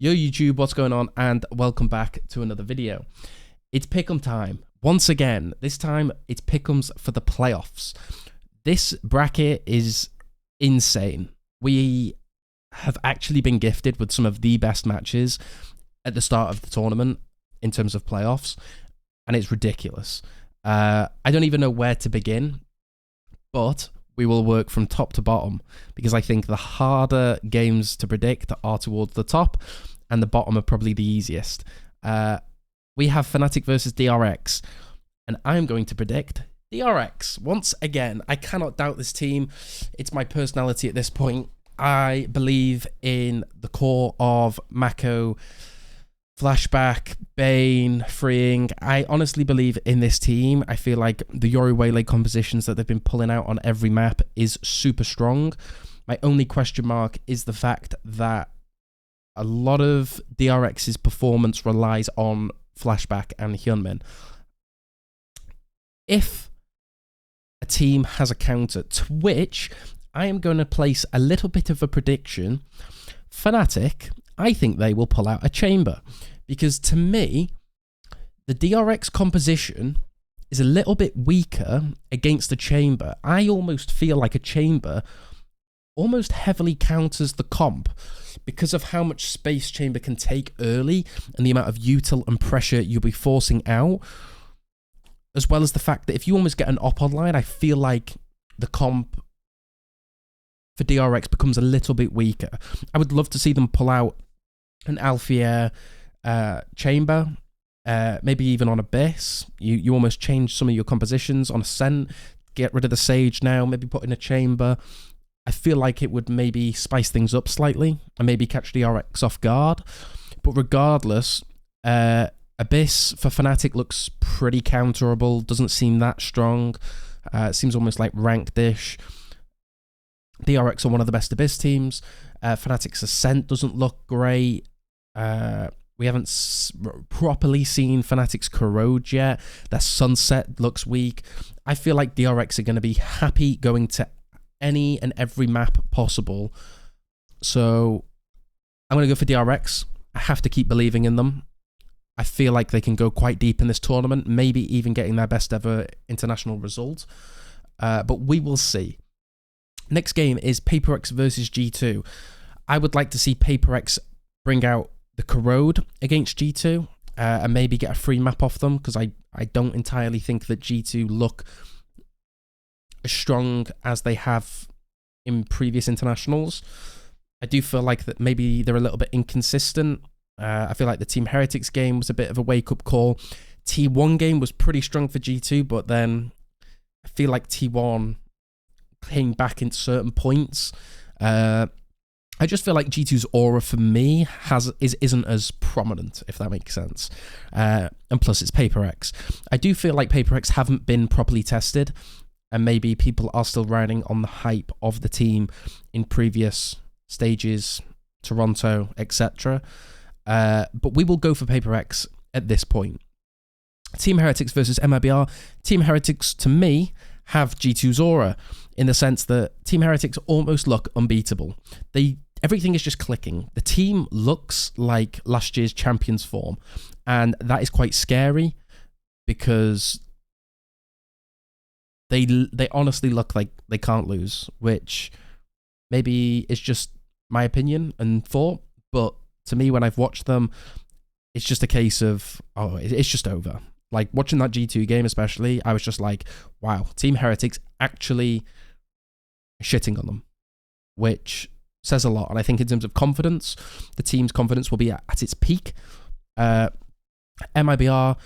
Yo YouTube, what's going on? And welcome back to another video. It's pick'em time. Once again, this time it's pick'ems for the playoffs. This bracket is insane. We have actually been gifted with some of the best matches at the start of the tournament in terms of playoffs, and it's ridiculous. I don't even know where to begin, but we will work from top to bottom because I think the harder games to predict are towards the top and the bottom are probably the easiest. We have Fnatic versus DRX, and I'm going to predict DRX. Once again, I cannot doubt this team. It's my personality at this point. I believe in the core of Mako, Flashback, Bane, Freeing. I honestly believe in this team. I feel like the Yori Waylay compositions that they've been pulling out on every map is super strong. My only question mark is the fact that a lot of DRX's performance relies on Flashback and Hyunmin. If a team has a counter, to which I am going to place a little bit of a prediction, Fnatic, I think they will pull out a chamber. Because to me, the DRX composition is a little bit weaker against a chamber. I almost feel like a chamber almost heavily counters the comp because of how much space chamber can take early and the amount of util and pressure you'll be forcing out, as well as the fact that if you almost get an op online, I feel like the comp for DRX becomes a little bit weaker. I would love to see them pull out an Alfier chamber, maybe even on Abyss. You almost change some of your compositions on Ascent, get rid of the Sage now, maybe put in a chamber. I feel like it would maybe spice things up slightly and maybe catch DRX off guard. But regardless, Abyss for Fnatic looks pretty counterable, doesn't seem that strong. It seems almost like ranked-ish. DRX are one of the best Abyss teams. Fnatic's Ascent doesn't look great. We haven't properly seen Fnatic's Corrode yet. Their Sunset looks weak. I feel like DRX are going to be happy going to any and every map possible. So I'm going to go for DRX. I have to keep believing in them. I feel like they can go quite deep in this tournament, maybe even getting their best ever international result. But we will see. Next game is PaperX versus G2. I would like to see PaperX bring out the Corrode against G2 and maybe get a free map off them, because I don't entirely think that G2 look as strong as they have in previous internationals. I do feel like that maybe they're a little bit inconsistent. I feel like the Team Heretics game was a bit of a wake-up call. T1 game was pretty strong for G2, but then I feel like T1 came back in certain points. I just feel like G2's aura for me isn't as prominent, if that makes sense. And plus, it's PaperX. I do feel like PaperX haven't been properly tested, and maybe people are still riding on the hype of the team in previous stages, Toronto, etc. But we will go for PaperX at this point. Team Heretics versus MIBR. Team Heretics, to me, have G2's aura in the sense that Team Heretics almost look unbeatable. Everything is just clicking. The team looks like last year's champions form, and that is quite scary because they honestly look like they can't lose, which maybe is just my opinion and thought, but to me, when I've watched them, it's just a case of, oh, it's just over. Like, watching that G2 game especially, I was just like, wow, Team Heretics actually shitting on them, which says a lot. And I think in terms of confidence, the team's confidence will be at its peak. MIBR,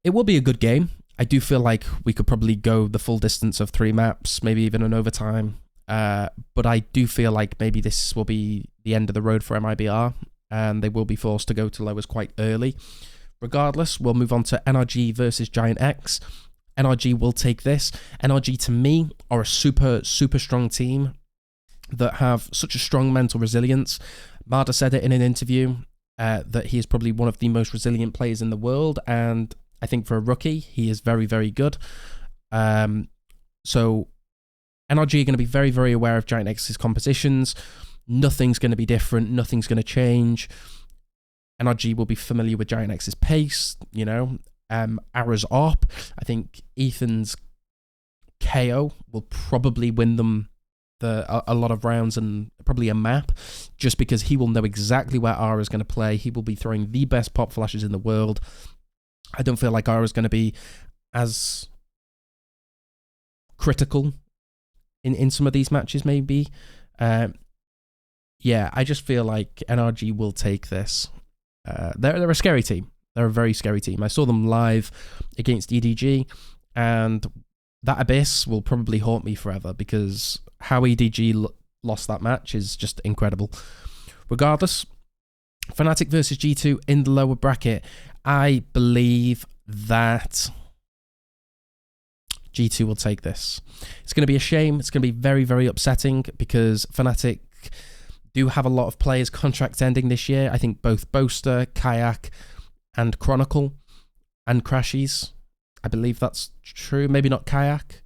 it will be a good game. I do feel like we could probably go the full distance of 3 maps, maybe even an overtime. But I do feel like maybe this will be the end of the road for MIBR, and they will be forced to go to lowers quite early. Regardless, we'll move on to NRG versus Giant X. NRG will take this. NRG, to me, are a super, super strong team that have such a strong mental resilience. Marder said it in an interview that he is probably one of the most resilient players in the world, and I think for a rookie, he is very, very good. So NRG are going to be very, very aware of Giant X's compositions. Nothing's going to be different. Nothing's going to change. NRG will be familiar with Giant X's pace, Ara's op. I think Ethan's KO will probably win them a lot of rounds and probably a map, just because he will know exactly where Ara's going to play. He will be throwing the best pop flashes in the world. I don't feel like Ara's going to be as critical in some of these matches, maybe. Yeah, I just feel like NRG will take this. They're a scary team. They're a very scary team. I saw them live against EDG, and that Abyss will probably haunt me forever, because how EDG lost that match is just incredible. Regardless, Fnatic versus G2 in the lower bracket. I believe that G2 will take this. It's going to be a shame. It's going to be very, very upsetting, because Fnatic do have a lot of players contract ending this year. I think both Boaster, Kayak, and Chronicle, and Crashies. I believe that's true. Maybe not Kayak,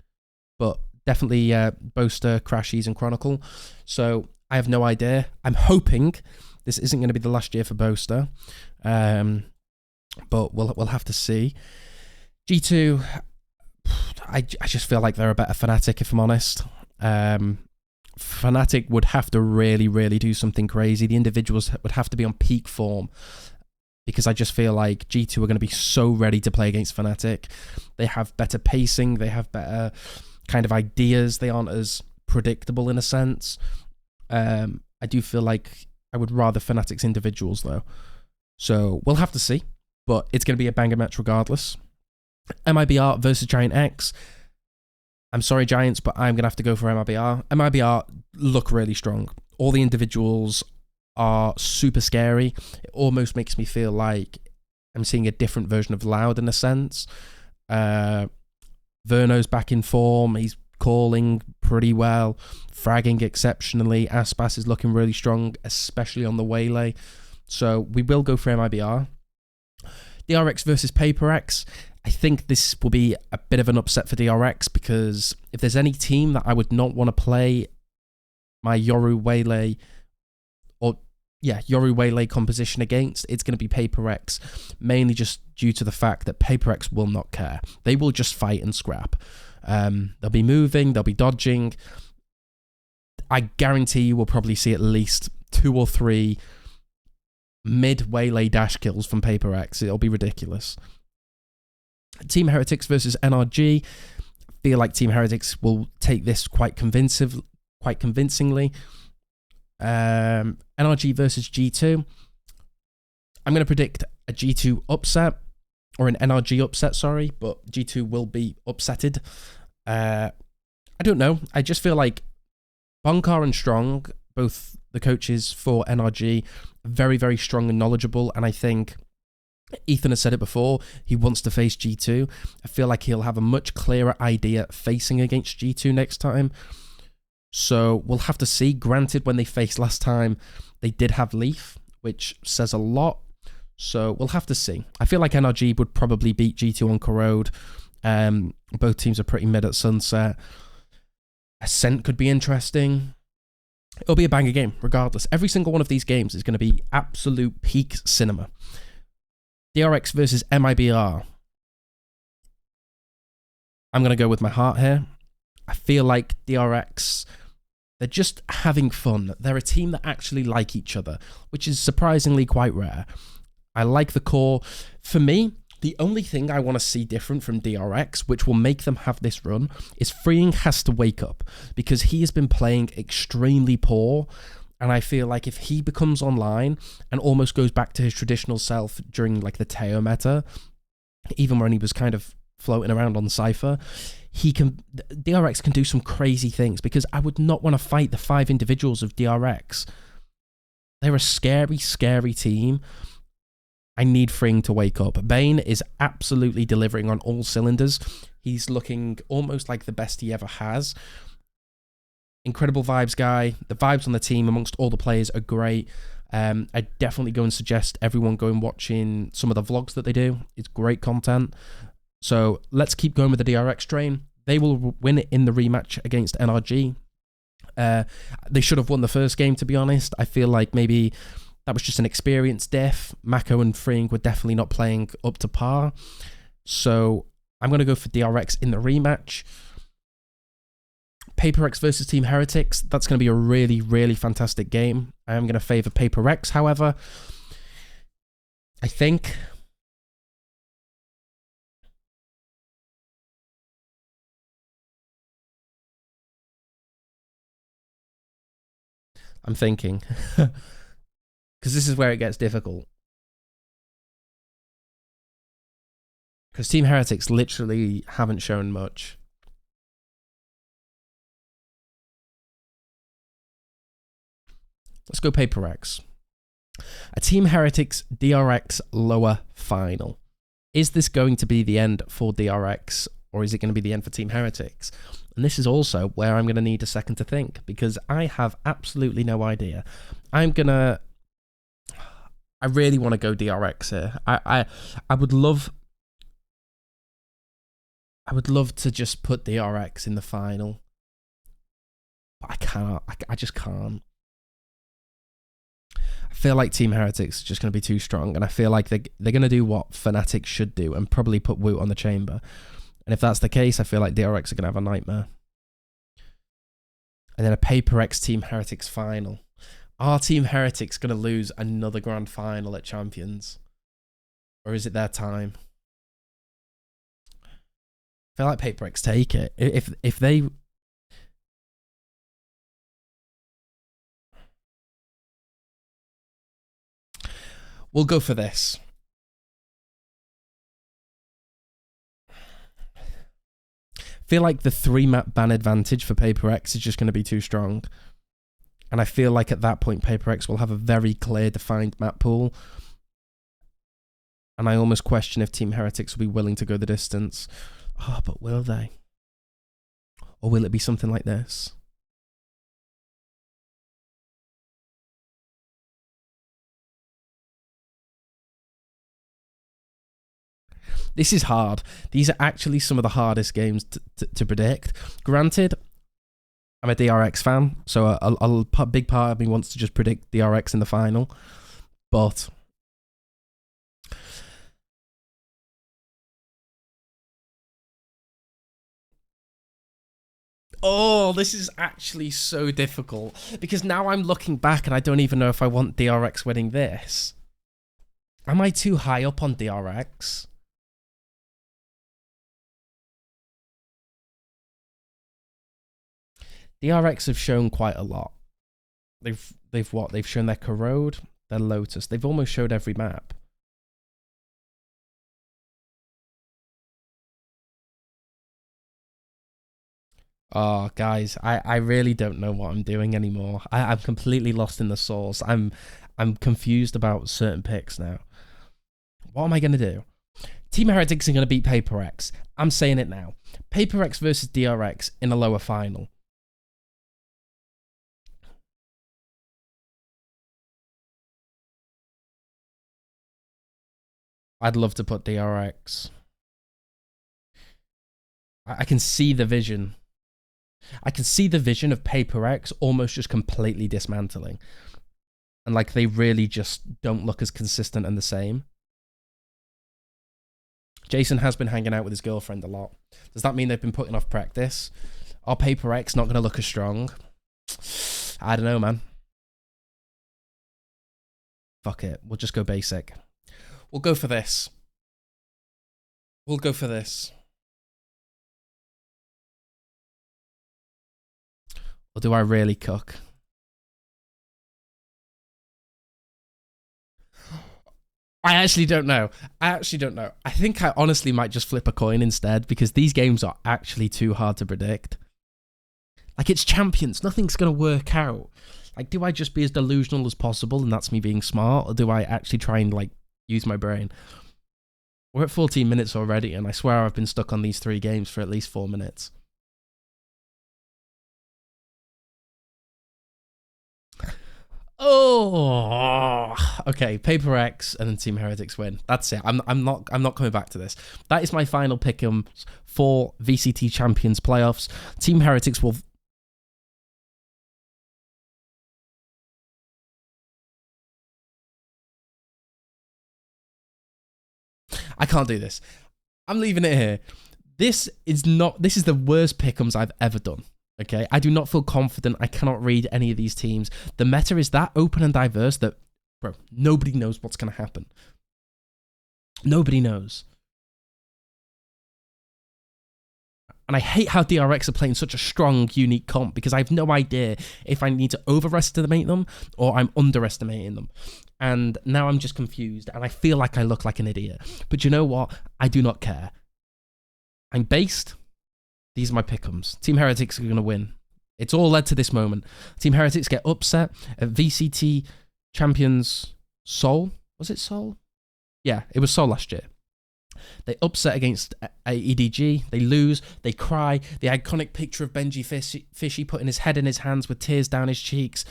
but definitely Boaster, Crashies, and Chronicle. So I have no idea. I'm hoping this isn't going to be the last year for Boaster, but we'll have to see. G2, I just feel like they're a better Fnatic, if I'm honest. Fnatic would have to really, really do something crazy. The individuals would have to be on peak form, because I just feel like G2 are going to be so ready to play against Fnatic. They have better pacing. They have better kind of ideas. They aren't as predictable in a sense. I do feel like I would rather Fnatic's individuals, though. So we'll have to see. But it's going to be a banger match regardless. MIBR versus Giant X. I'm sorry, Giants, but I'm going to have to go for MIBR. MIBR look really strong. All the individuals are super scary. It almost makes me feel like I'm seeing a different version of Loud in a sense. Verno's back in form. He's calling pretty well, fragging exceptionally. Aspas is looking really strong, especially on the Waylay. So we will go for MIBR. DRX versus PaperX. I think this will be a bit of an upset for DRX, because if there's any team that I would not want to play my Yoru Waylay composition against, it's going to be PaperX, mainly just due to the fact that PaperX will not care. They will just fight and scrap. They'll be moving, they'll be dodging. I guarantee you will probably see at least 2 or 3 mid-Waylay dash kills from PaperX. It'll be ridiculous. Team Heretics versus NRG. I feel like Team Heretics will take this quite convincingly. NRG versus G2. I'm going to predict a G2 upset, or an NRG upset, sorry, but G2 will be upsetted. I don't know. I just feel like Bonkar and Strong, both the coaches for NRG, very, very strong and knowledgeable, and I think Ethan has said it before, he wants to face G2. I feel like he'll have a much clearer idea facing against G2 next time. So we'll have to see. Granted, when they faced last time, they did have Leaf, which says a lot. So we'll have to see. I feel like NRG would probably beat G2 on Corrode. Both teams are pretty mid at Sunset. Ascent could be interesting. It'll be a banger game, regardless. Every single one of these games is going to be absolute peak cinema. DRX versus MIBR. I'm going to go with my heart here. I feel like DRX, they're just having fun. They're a team that actually like each other, which is surprisingly quite rare. I like the core. For me, the only thing I want to see different from DRX, which will make them have this run, is Freeing has to wake up, because he has been playing extremely poor. And I feel like if he becomes online and almost goes back to his traditional self during like the Teo meta, even when he was kind of floating around on Cypher, DRX can do some crazy things, because I would not want to fight the 5 individuals of DRX. They're a scary, scary team. I need Freeing to wake up. Bane is absolutely delivering on all cylinders. He's looking almost like the best he ever has. Incredible vibes guy. The vibes on the team amongst all the players are great. I'd definitely go and suggest everyone go and watching some of the vlogs that they do. It's great content. So let's keep going with the DRX train. They will win it in the rematch against NRG. They should have won the first game, to be honest. I feel like maybe That was just an experience diff. Mako and Freeing were definitely not playing up to par. So I'm going to go for DRX in the rematch. Paper Rex versus Team Heretics. That's going to be a really, really fantastic game. I am going to favour Paper Rex, however. I think... I'm thinking. Because this is where it gets difficult. Because Team Heretics literally haven't shown much. Let's go Paper Rex. A Team Heretics DRX lower final. Is this going to be the end for DRX, or is it going to be the end for Team Heretics? And this is also where I'm going to need a second to think, because I have absolutely no idea. I really want to go DRX here. I would love to just put DRX in the final, but I can't. I just can't. I feel like Team Heretics is just going to be too strong, and I feel like they're going to do what Fnatic should do and probably put Woot on the chamber. And if that's the case, I feel like DRX are going to have a nightmare. And then a Paper X Team Heretics final. Are Team Heretics going to lose another grand final at Champions? Or is it their time? I feel like Paper X take it. If they... We'll go for this. I feel like the 3-map ban advantage for Paper X is just going to be too strong. And I feel like at that point, Paper X will have a very clear, defined map pool. And I almost question if Team Heretics will be willing to go the distance. Oh, but will they? Or will it be something like this? This is hard. These are actually some of the hardest games to predict. Granted, I'm a DRX fan, so a big part of me wants to just predict DRX in the final. But oh, this is actually so difficult, because now I'm looking back and I don't even know if I want DRX winning this. Am I too high up on DRX? DRX have shown quite a lot. They've what? They've shown their Corrode, their Lotus. They've almost showed every map. Oh, guys, I really don't know what I'm doing anymore. I'm completely lost in the sauce. I'm confused about certain picks now. What am I going to do? Team Heretics are going to beat Paper X. I'm saying it now. Paper X versus DRX in a lower final. I'd love to put DRX. I can see the vision. I can see the vision of Paper X almost just completely dismantling. And like they really just don't look as consistent and the same. Jason has been hanging out with his girlfriend a lot. Does that mean they've been putting off practice? Are Paper X not going to look as strong? I don't know, man. Fuck it. We'll just go basic. We'll go for this. We'll go for this. Or do I really cook? I actually don't know. I think I honestly might just flip a coin instead, because these games are actually too hard to predict. Like, it's Champions. Nothing's going to work out. Like, do I just be as delusional as possible and that's me being smart? Or do I actually try and, like, use my brain? We're at 14 minutes already, and I swear I've been stuck on these 3 games for at least 4 minutes. Oh, okay. Paper X and then Team Heretics win. That's it. I'm not coming back to this. That is my final pick'em for VCT Champions playoffs. Team Heretics will I can't do this. I'm leaving it here. This is the worst pick'ems I've ever done. Okay, I do not feel confident. I cannot read any of these teams. The meta is that open and diverse that, bro, nobody knows what's going to happen. Nobody knows. And I hate how DRX are playing such a strong, unique comp because I have no idea if I need to overestimate them or I'm underestimating them. And now I'm just confused and I feel like I look like an idiot. But you know what? I do not care. I'm based. These are my pick'ems. Team Heretics are going to win. It's all led to this moment. Team Heretics get upset at VCT champions Seoul. Was it Seoul? Yeah, it was Seoul last year. They upset against EDG. They lose. They cry. The iconic picture of Benji Fishy putting his head in his hands with tears down his cheeks.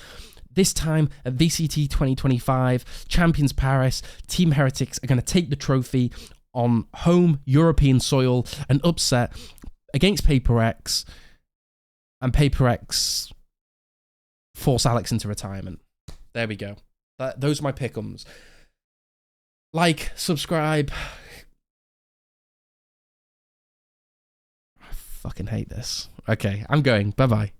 This time at VCT 2025, Champions Paris, Team Heretics are going to take the trophy on home European soil and upset against Paper X, and Paper X force Alex into retirement. There we go. Those are my pick'ems. Like, subscribe. I fucking hate this. Okay, I'm going. Bye-bye.